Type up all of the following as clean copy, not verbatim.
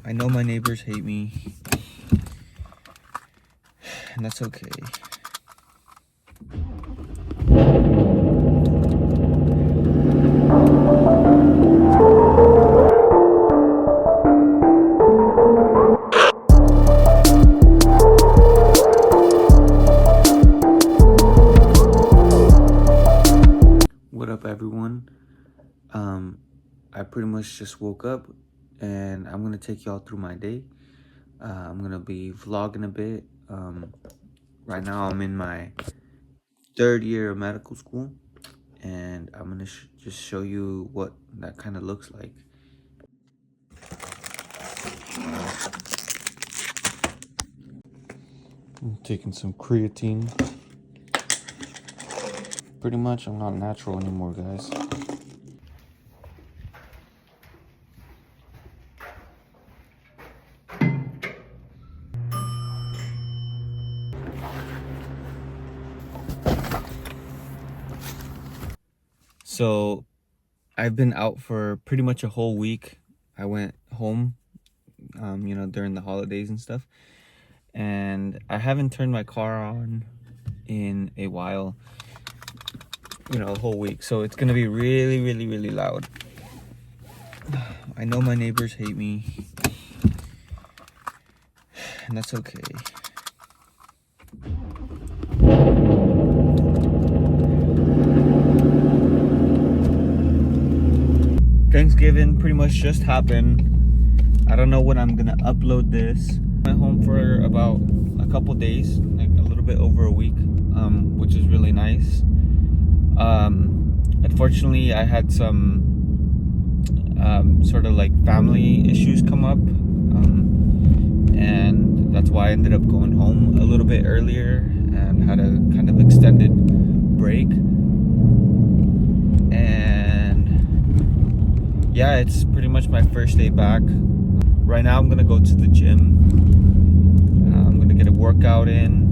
I know my neighbors hate me, and that's okay. What up, everyone? I pretty much just woke up and I'm gonna take y'all through my day. I'm gonna be vlogging a bit. Right now I'm in my third year of medical school, and I'm gonna just show you what that kind of looks like. I'm taking some creatine. Pretty much I'm not natural anymore, guys. So I've been out for pretty much a whole week. I went home, during the holidays and stuff. And I haven't turned my car on in a while, a whole week. So it's gonna be really, really, really loud. I know my neighbors hate me, and that's okay. Thanksgiving pretty much just happened. I don't know when I'm gonna upload this. I went home for about a couple days, like a little bit over a week, which is really nice. Unfortunately, I had some sort of like family issues come up, and that's why I ended up going home a little bit earlier and had a kind of extended break. And yeah, it's pretty much my first day back. Right now I'm gonna go to the gym. I'm gonna get a workout in,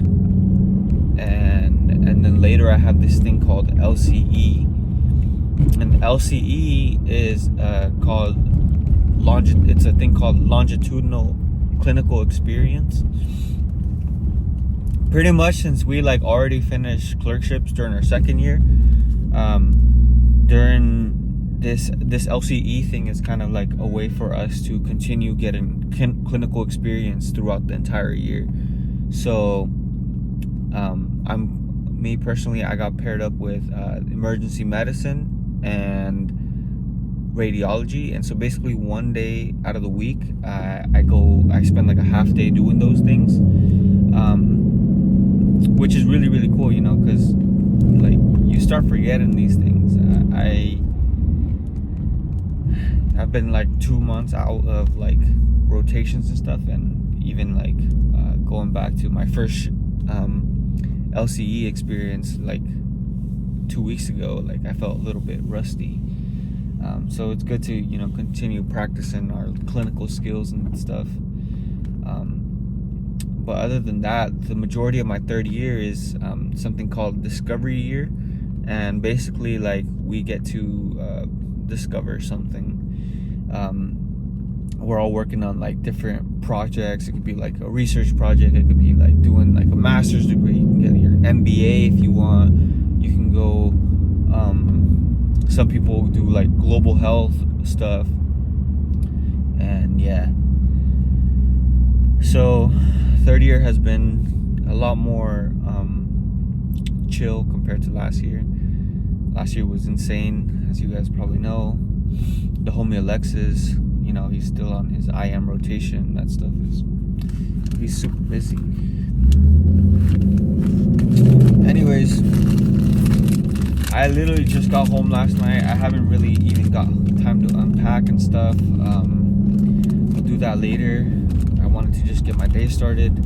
and then later I have this thing called LCE. And LCE is it's a thing called longitudinal clinical experience. Pretty much since we already finished clerkships during our second year, during this LCE thing is kind of like a way for us to continue getting clinical experience throughout the entire year. So me personally, I got paired up with emergency medicine and radiology, and so basically one day out of the week I spend like a half day doing those things, which is really, really cool, because you start forgetting these things. I've been 2 months out of rotations and stuff, and even going back to my first LCE experience 2 weeks ago, I felt a little bit rusty. So it's good to continue practicing our clinical skills and stuff. But other than that, the majority of my third year is something called discovery year, and basically we get to discover something. We're all working on different projects. It could be a research project. It could be doing a master's degree. You can get your MBA if you want. You can go, some people do global health stuff, and yeah. So third year has been a lot more chill compared to last year. Last year was insane, as you guys probably know. The homie Alexis, he's still on his IM rotation. That stuff he's super busy. Anyways, I literally just got home last night. I haven't really even got time to unpack and stuff. I'll do that later. I wanted to just get my day started,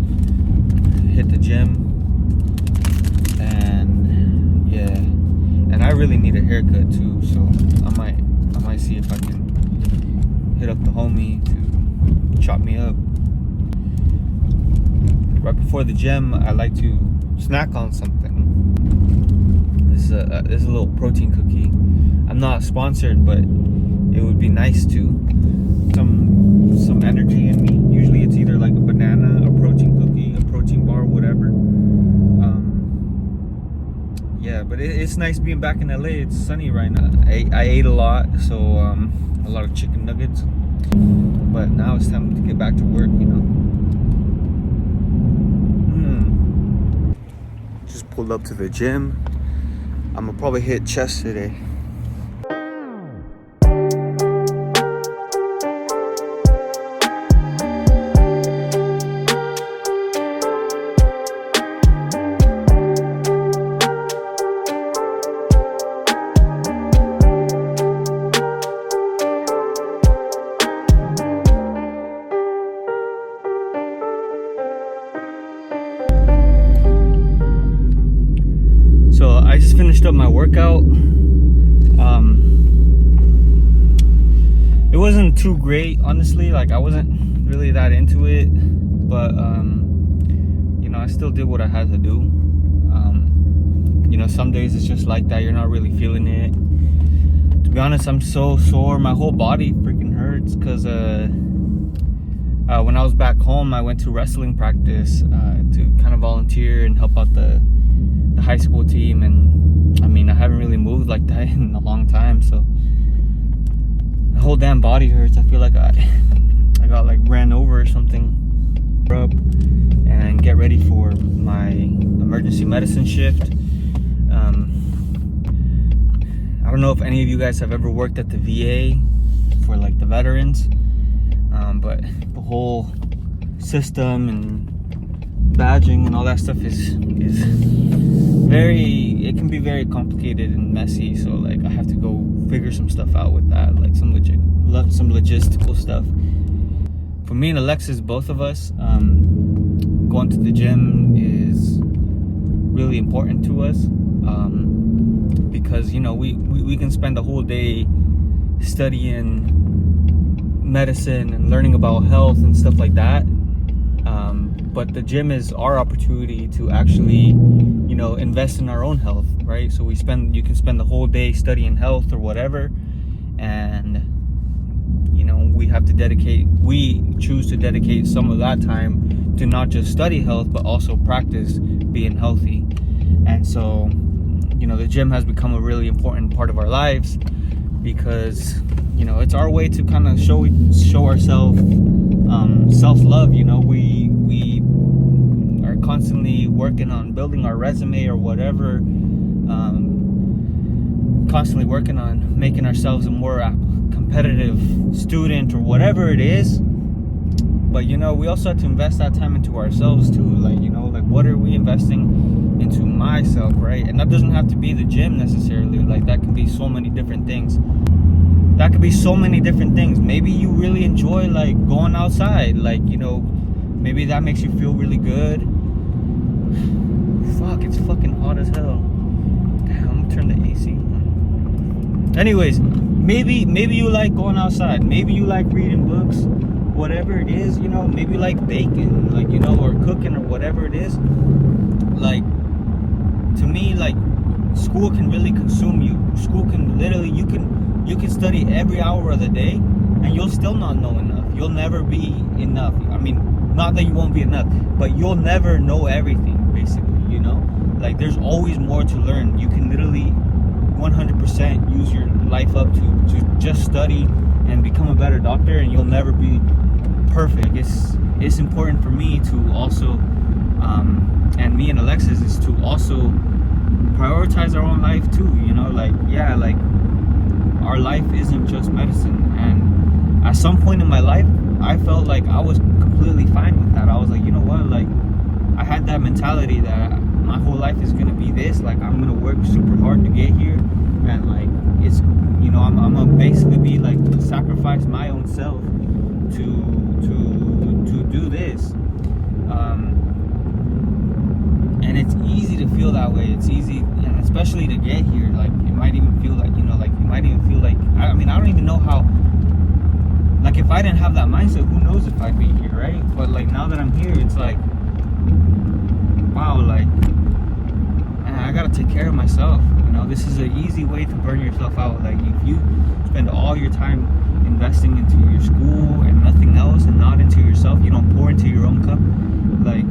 hit the gym, and yeah. And I really need a haircut too, so I might see if I can hit up the homie to chop me up. Right before the gym, I like to snack on something. This is a little protein cookie. I'm not sponsored, but it would be nice to some energy it's nice being back in LA. It's sunny right now. I ate a lot, so a lot of chicken nuggets. But now it's time to get back to work, you know. Just pulled up to the gym. I'm gonna probably hit chest today. So I just finished up my workout. It wasn't too great, honestly. Like, I wasn't really that into it, but you know, I still did what I had to do. You know, some days it's just like that. You're not really feeling it. To be honest, I'm so sore. My whole body freaking hurts because when I was back home, I went to wrestling practice to kind of volunteer and help out the high school team, and I mean, I haven't really moved like that in a long time, so the whole damn body hurts. I feel like I got like ran over or something. Up and get ready for my emergency medicine shift. I don't know if any of you guys have ever worked at the VA for like the veterans, but the whole system and badging and all that stuff is it can be very complicated and messy. So like, I have to go figure some stuff out with that, like some logistical stuff. For me and Alexis, both of us, going to the gym is really important to us, because, you know, we can spend the whole day studying medicine and learning about health and stuff like that, but the gym is our opportunity to actually, you know, invest in our own health, right? So you can spend the whole day studying health or whatever, and, you know, we choose to dedicate some of that time to not just study health, but also practice being healthy. And so, you know, the gym has become a really important part of our lives, because, you know, it's our way to kind of show ourselves self-love. You know, we are constantly working on building our resume or whatever, constantly working on making ourselves a more competitive student or whatever it is. But, you know, we also have to invest that time into ourselves too. Like, you know, like, what are we investing into myself, right? And that doesn't have to be the gym necessarily. Like, that can be so many different things. Maybe you really enjoy like going outside, like, you know, maybe that makes you feel really good. Fuck, it's fucking hot as hell. Damn, I'm gonna turn the AC on. Anyways, maybe you like going outside, maybe you like reading books, whatever it is, you know, maybe you like baking, like, you know, or cooking or whatever it is. Like, to me, like, school can really consume you. School can literally, you can study every hour of the day and you'll still not know enough. You'll never be enough. I mean, not that you won't be enough, but you'll never know everything, basically, you know? Like, there's always more to learn. You can literally 100% use your life up to just study and become a better doctor, and you'll never be perfect. It's important for me to also, and me and Alexis, is to also prioritize our own life too, you know? Like, yeah, like, our life isn't just medicine. And at some point in my life, I felt like I was completely fine with that. I was like, you know what, like, I had that mentality that my whole life is gonna be this. Like, I'm gonna work super hard to get here, and like, it's, you know, I'm gonna basically be like, sacrifice my own self to do this. And it's easy to feel that way. It's easy, and especially to get here. Like, it might even feel like, you know, like, you might even feel like, I mean, I don't even know how, like, if I didn't have that mindset, who knows if I'd be here, right? But like, now that I'm here, it's like, wow, like, man, I gotta take care of myself. You know, this is an easy way to burn yourself out. Like, if you spend all your time investing into your school and nothing else, and not into yourself, you don't pour into your own cup, like,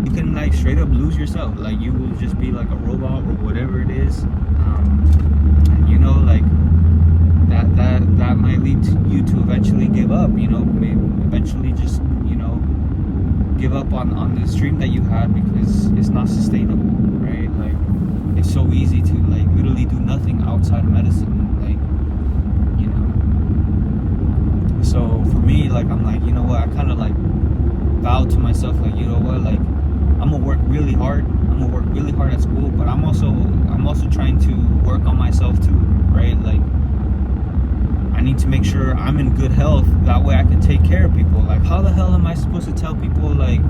you can like straight up lose yourself. Like, you will just be like a robot or whatever it is. You know, like that might lead to you to eventually give up. You know, maybe eventually just, you know, give up on this dream that you had because it's not sustainable, right? Like, it's so easy to like literally do nothing outside of medicine, like, you know. So for me, like, I'm like, you know what, I kind of like vowed to myself, like, you know what, like, I'm gonna work really hard. I'm gonna work really hard at school, but I'm also trying to work on myself too, right? Like, I need to make sure I'm in good health. That way I can take care of people. Like, how the hell am I supposed to tell people, like,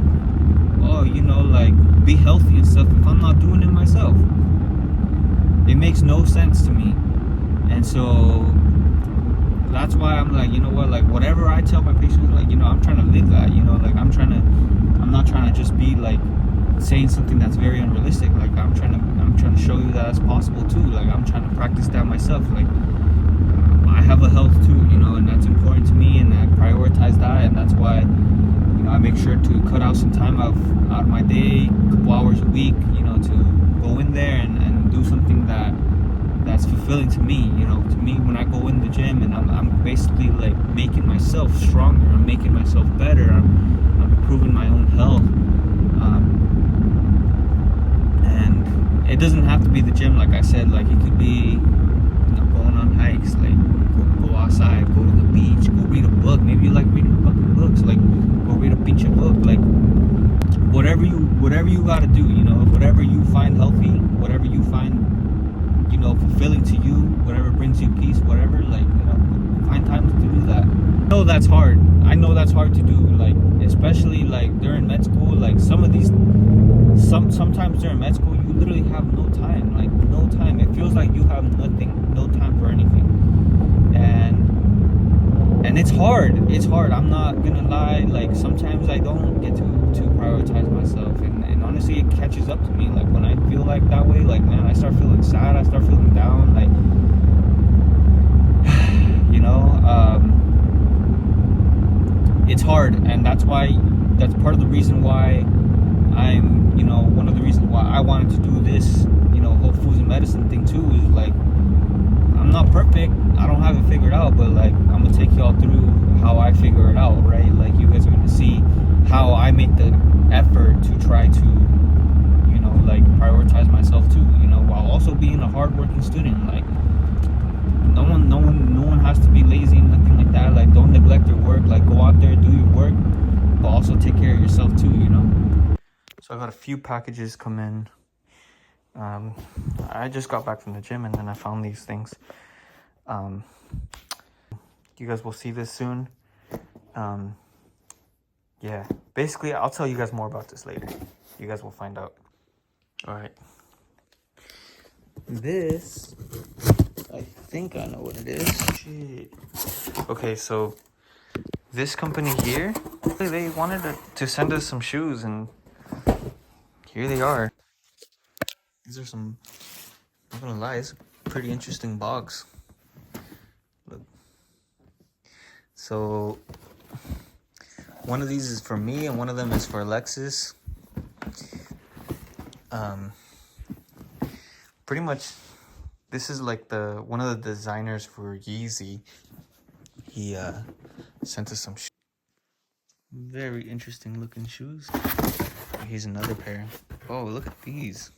oh, you know, like, be healthy and stuff if I'm not doing it myself? It makes no sense to me. And so that's why I'm like, you know what, like, whatever I tell my patients, like, you know, I'm trying to live that, you know, like, I'm not trying to just be like saying something that's very unrealistic. Like, I'm trying to show you that it's possible too. Like, I'm trying to practice that myself. Like, I have a health too, you know, and that's important to me, and I prioritize that, and that's why, you know, I make sure to cut out some time out of my day, a couple hours a week, you know, to go in there and do something that's fulfilling to me. You know, to me, when I go in the gym and I'm basically like making myself stronger, I'm making myself better, I'm improving my own health, and it doesn't have to be the gym, like I said. Like, it could be, you know, going on hikes, like go outside, go to the beach, go read a book. Maybe you like reading fucking books, like go read a pinche book. Like, whatever you gotta do, you know, whatever you find healthy, whatever you find, you know, fulfilling to you, whatever brings you peace, whatever, like, you know, find time to do that. I know that's hard to do, like, especially like during med school. Like, sometimes during med school you literally have no time, like no time. It feels like you have no time for anything. And it's hard. I'm not gonna lie. Like, sometimes I don't get to prioritize myself, and honestly, it catches up to me. Like, when I feel like that way, like, man, I start feeling sad, I start feeling down, like, you know, it's hard. And that's part of the reason why you know, one of the reasons why I wanted to do this, you know, whole foods and medicine thing too, is like, I'm not perfect, I don't have it figured out, but like, I'm gonna take y'all through how I figure it out, right? Like, you guys are gonna see how I make the effort to try to, you know, like, prioritize myself too, you know, while also being a hardworking student. Like, no one has to be lazy and nothing like that. Like, don't neglect your work. Like, go out there, do your work, but also take care of yourself too, you know. So I got a few packages come in. I just got back from the gym, and then I found these things. You guys will see this soon. Yeah, basically, I'll tell you guys more about this later. You guys will find out. All right. This, I think I know what it is. Shit. Okay, so this company here, they wanted to send us some shoes, and here they are. These are some, I'm not gonna lie, it's a pretty interesting box. Look. So one of these is for me, and one of them is for Alexis. Pretty much, this is like one of the designers for Yeezy. He sent us some very interesting looking shoes. Here's another pair. Oh, look at these.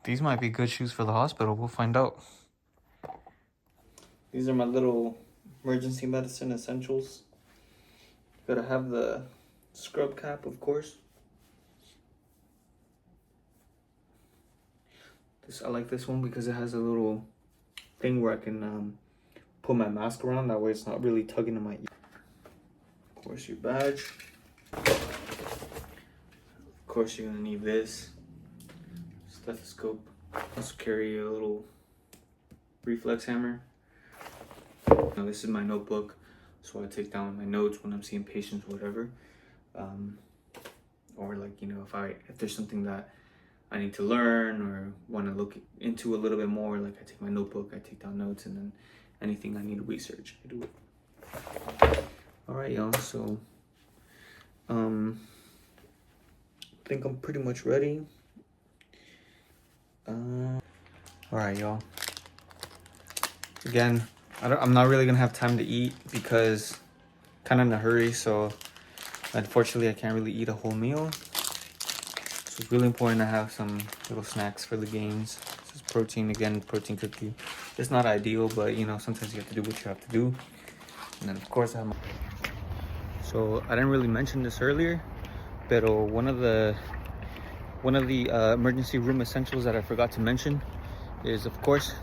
These might be good shoes for the hospital. We'll find out. These are my little emergency medicine essentials. Gotta have the scrub cap, of course. I like this one because it has a little thing where I can put my mask around. That way it's not really tugging in my ear. Of course, your badge. Of course, you're gonna need this stethoscope. Also carry a little reflex hammer. Now, this is my notebook, so I take down my notes when I'm seeing patients, whatever. Or like, you know, if there's something that I need to learn or want to look into a little bit more, like, I take my notebook, I take down notes, and then anything I need to research, I do it. All right, y'all. So, I think I'm pretty much ready. All right, y'all. Again, I'm not really gonna have time to eat because kind of in a hurry. So unfortunately, I can't really eat a whole meal. So it's really important to have some little snacks for the games. This is protein again, protein cookie. It's not ideal, but you know, sometimes you have to do what you have to do. And then of course I have my... So I didn't really mention this earlier, but one of the emergency room essentials that I forgot to mention is of course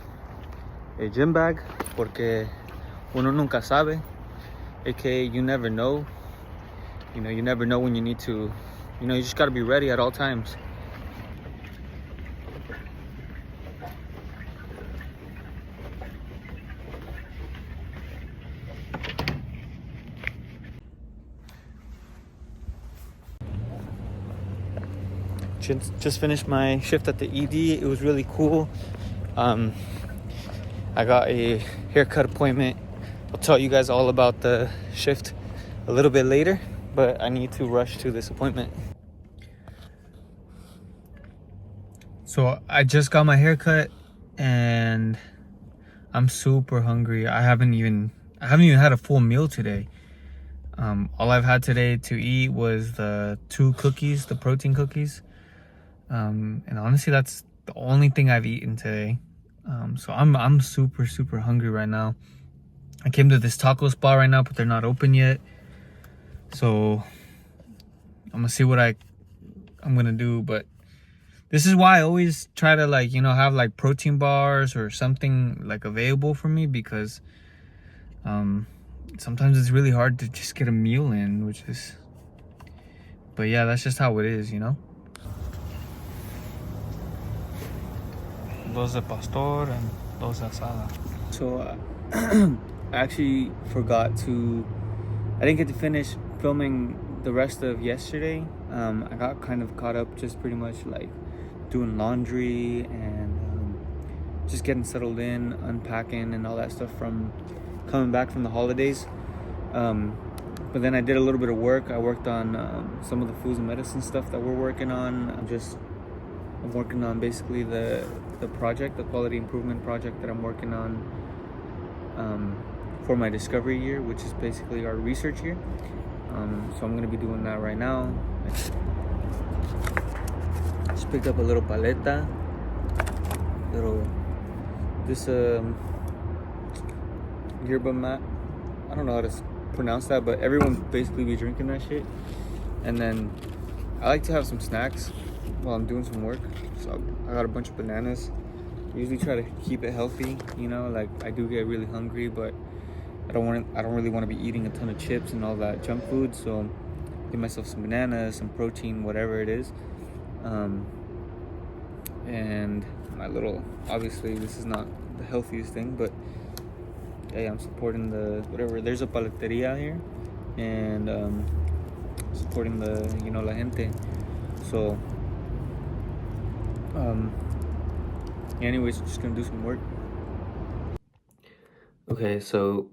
a gym bag, porque uno nunca sabe, aka you never know. You know, you never know when you need to, you know, you just got to be ready at all times. Just finished my shift at the ED. It was really cool. I got a haircut appointment. I'll tell you guys all about the shift a little bit later, but I need to rush to this appointment. So I just got my haircut and I'm super hungry. I haven't even had a full meal today. All I've had today to eat was the 2 cookies, the protein cookies. And honestly, that's the only thing I've eaten today. So I'm super hungry right now. I came to this taco spot right now, but they're not open yet. So I'm gonna see what I'm gonna do. But this is why I always try to, like, you know, have like protein bars or something like available for me, because sometimes it's really hard to just get a meal in, which is, but yeah, that's just how it is, you know. Dos de pastor and dos de asada. So I actually forgot to, I didn't get to finish filming the rest of yesterday. I got kind of caught up just pretty much like doing laundry and just getting settled in, unpacking and all that stuff from coming back from the holidays. But then I did a little bit of work. I worked on some of the foods and medicine stuff that we're working on. I'm working on basically the project, the quality improvement project that I'm working on for my discovery year, which is basically our research year. So I'm gonna be doing that right now. Just picked up a little paleta, this yerba mat. I don't know how to pronounce that, but everyone basically be drinking that shit. And then I like to have some snacks while I'm doing some work. So I got a bunch of bananas. I usually try to keep it healthy, you know, like I do get really hungry, but I don't really want to be eating a ton of chips and all that junk food. So give myself some bananas, some protein, whatever it is. And my little, obviously this is not the healthiest thing, but hey, I'm supporting the whatever. There's a paleteria here, and supporting the, you know, la gente. So anyways, just gonna do some work. Okay, so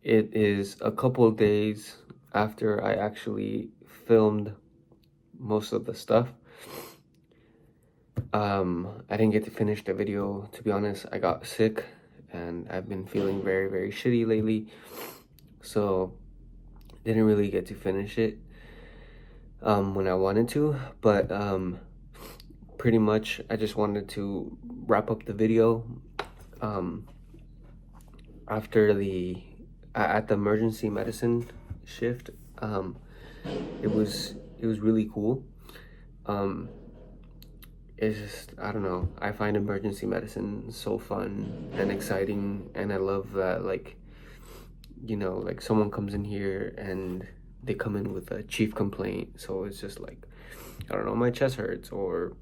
it is a couple of days after I actually filmed most of the stuff. I didn't get to finish the video. To be honest, I got sick and I've been feeling very shitty lately, so didn't really get to finish it when I wanted to. But pretty much I just wanted to wrap up the video after at the emergency medicine shift. It was really cool. It's just, I don't know, I find emergency medicine so fun and exciting, and I love that, like, you know, like someone comes in here and they come in with a chief complaint. So it's just like, I don't know, my chest hurts, or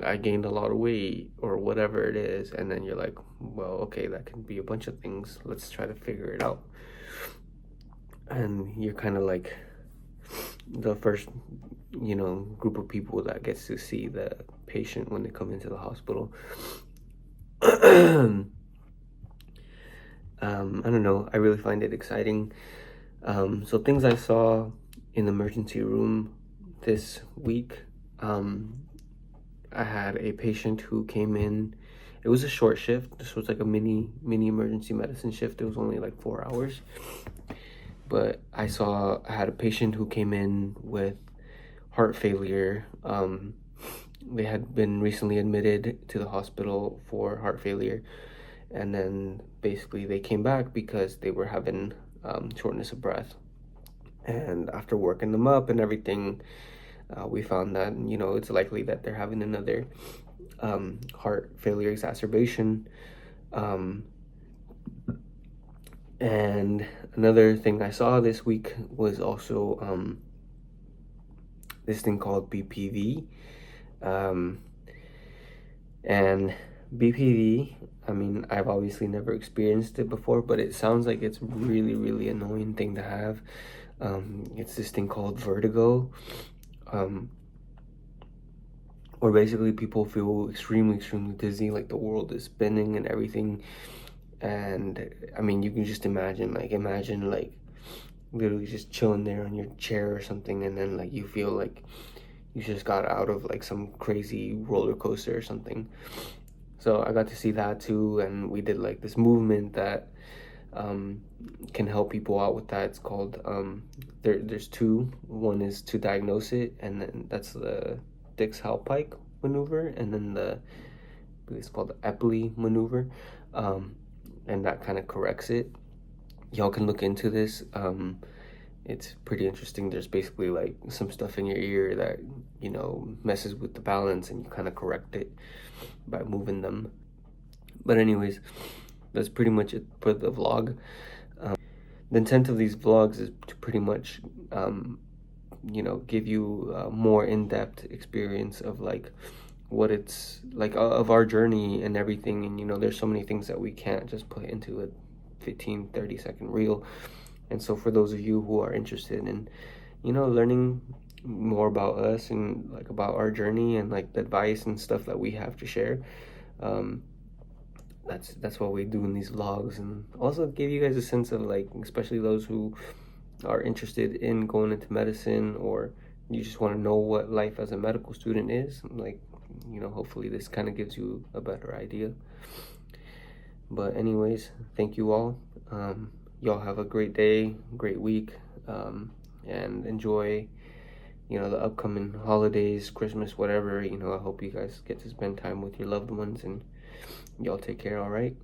I gained a lot of weight, or whatever it is. And then you're like, well, okay, that can be a bunch of things. Let's try to figure it out. And you're kind of like the first, you know, group of people that gets to see the patient when they come into the hospital. I don't know, I really find it exciting. So things I saw in the emergency room this week, I had a patient who came in. It was a short shift. This was like a mini emergency medicine shift. It was only like 4 hours. But I had a patient who came in with heart failure. They had been recently admitted to the hospital for heart failure, and then basically they came back because they were having shortness of breath. And after working them up and everything, we found that it's likely that they're having another heart failure exacerbation. Um, and another thing I saw this week was also this thing called BPV. And BPV, I mean, I've obviously never experienced it before, but it sounds like it's really, really annoying thing to have. It's this thing called vertigo, where basically people feel extremely, extremely dizzy, like the world is spinning and everything. And I mean, you can just imagine like literally just chilling there on your chair or something, and then like you feel like you just got out of like some crazy roller coaster or something. So I got to see that too, and we did like this movement that can help people out with that. It's called there's two. One is to diagnose it, and then that's the Dix-Hallpike maneuver, and then it's called the Epley maneuver, and that kind of corrects it. Y'all can look into this. It's pretty interesting. There's basically like some stuff in your ear that messes with the balance, and you kind of correct it by moving them. But anyways, that's pretty much it for the vlog. The intent of these vlogs is to pretty much give you a more in-depth experience of like what it's like of our journey and everything. And there's so many things that we can't just put into a 15-30 second reel. And so for those of you who are interested in learning more about us and like about our journey and like the advice and stuff that we have to share, that's what we do in these vlogs, and also give you guys a sense of like, especially those who are interested in going into medicine, or you just want to know what life as a medical student is like. Hopefully this kind of gives you a better idea. But anyways, thank you all. Y'all have a great day, great week, and enjoy the upcoming holidays, Christmas, whatever. I hope you guys get to spend time with your loved ones, and y'all take care. All right.